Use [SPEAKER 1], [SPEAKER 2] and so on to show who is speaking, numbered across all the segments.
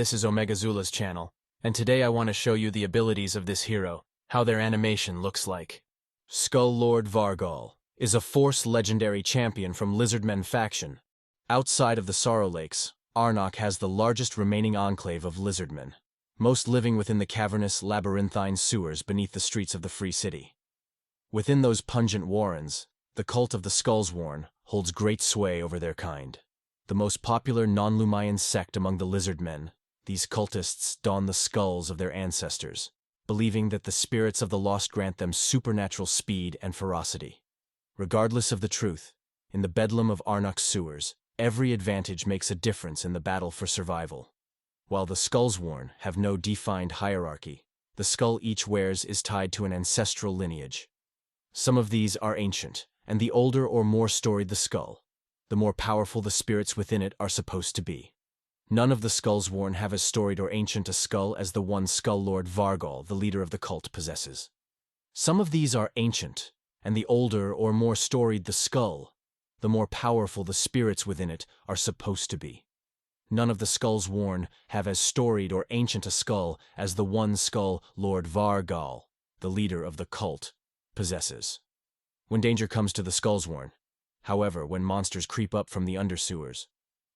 [SPEAKER 1] this is Omega Zula's channel, and today I want to show you the abilities of this hero, how their animation looks like. Skull Lord Vargal is a Force legendary champion from Lizardmen faction. Outside of the Sorrow Lakes, Arnok has the largest remaining enclave of Lizardmen, most living within the cavernous labyrinthine sewers beneath the streets of the Free City. Within those pungent warrens, the cult of the Skullsworn holds great sway over their kind. The most popular non-Lumian sect among the Lizardmen, these cultists don the skulls of their ancestors, believing that the spirits of the lost grant them supernatural speed and ferocity. Regardless of the truth, in the bedlam of Arnok's sewers, every advantage makes a difference in the battle for survival. While the Skullsworn have no defined hierarchy, the skull each wears is tied to an ancestral lineage. Some of these are ancient, and the older or more storied the skull, the more powerful the spirits within it are supposed to be. None of the Skullsworn have as storied or ancient a skull as the one Skull Lord Vargal, the leader of the cult, possesses. Some of these are ancient, and the older or more storied the skull, the more powerful the spirits within it are supposed to be. None of the Skullsworn have as storied or ancient a skull as the one Skull Lord Vargal, the leader of the cult, possesses. When danger comes to the Skullsworn, however, when monsters creep up from the undersewers,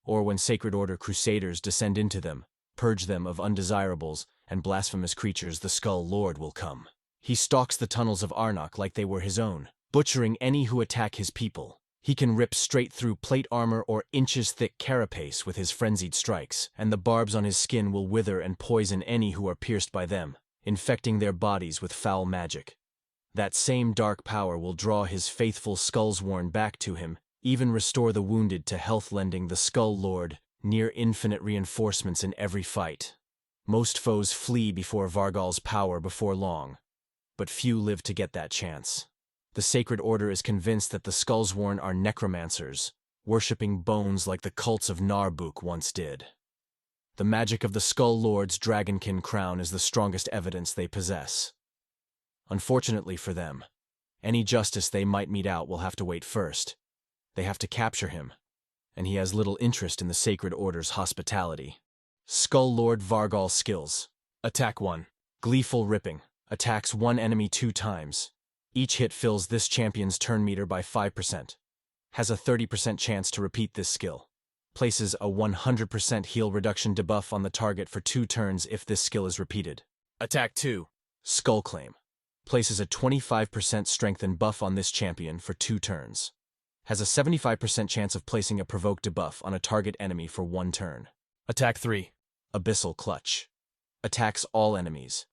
[SPEAKER 1] or when Sacred Order crusaders descend into them, purge them of undesirables and blasphemous creatures, the Skull Lord will come. He stalks the tunnels of Arnok like they were his own, butchering any who attack his people. He can rip straight through plate armor or inches-thick carapace with his frenzied strikes, and the barbs on his skin will wither and poison any who are pierced by them, infecting their bodies with foul magic. That same dark power will draw his faithful Skullsworn back to him, even restore the wounded to health, lending the Skull Lord near infinite reinforcements in every fight. Most foes flee before Vargal's power before long, but few live to get that chance. The Sacred Order is convinced that the Skullsworn are necromancers, worshipping bones like the cults of Narbuk once did. The magic of the Skull Lord's dragonkin crown is the strongest evidence they possess. Unfortunately for them, any justice they might mete out will have to wait first. They have to capture him, and he has little interest in the Sacred Order's hospitality. Skull Lord Vargal skills. Attack 1. Gleeful Ripping. Attacks one enemy 2 times. Each hit fills this champion's turn meter by 5%. Has a 30% chance to repeat this skill. Places a 100% heal reduction debuff on the target for 2 turns if this skill is repeated. Attack 2. Skull Claim. Places a 25% strengthen buff on this champion for 2 turns. Has a 75% chance of placing a provoke debuff on a target enemy for 1 turn. Attack 3. Abyssal Clutch. Attacks all enemies.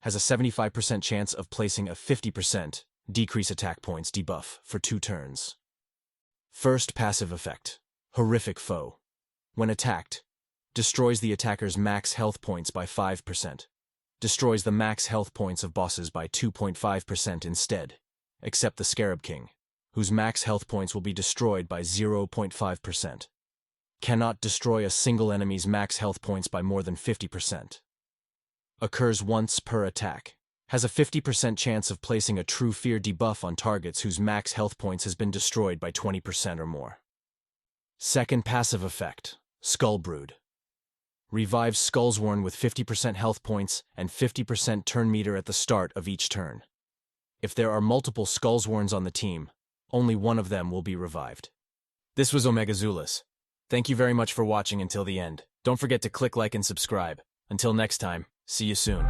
[SPEAKER 1] Has a 75% chance of placing a 50% decrease attack points debuff for 2 turns. First passive effect. Horrific Foe. When attacked, destroys the attacker's max health points by 5%. Destroys the max health points of bosses by 2.5% instead, except the Scarab King, whose max health points will be destroyed by 0.5%. Cannot destroy a single enemy's max health points by more than 50%. Occurs once per attack. Has a 50% chance of placing a True Fear debuff on targets whose max health points has been destroyed by 20% or more. Second passive effect. Skullbrood. Revives Skullsworn with 50% health points and 50% turn meter at the start of each turn. If there are multiple Skullsworns on the team, only one of them will be revived. This was Omega Zulus. Thank you very much for watching until the end. Don't forget to click like and subscribe. Until next time, see you soon.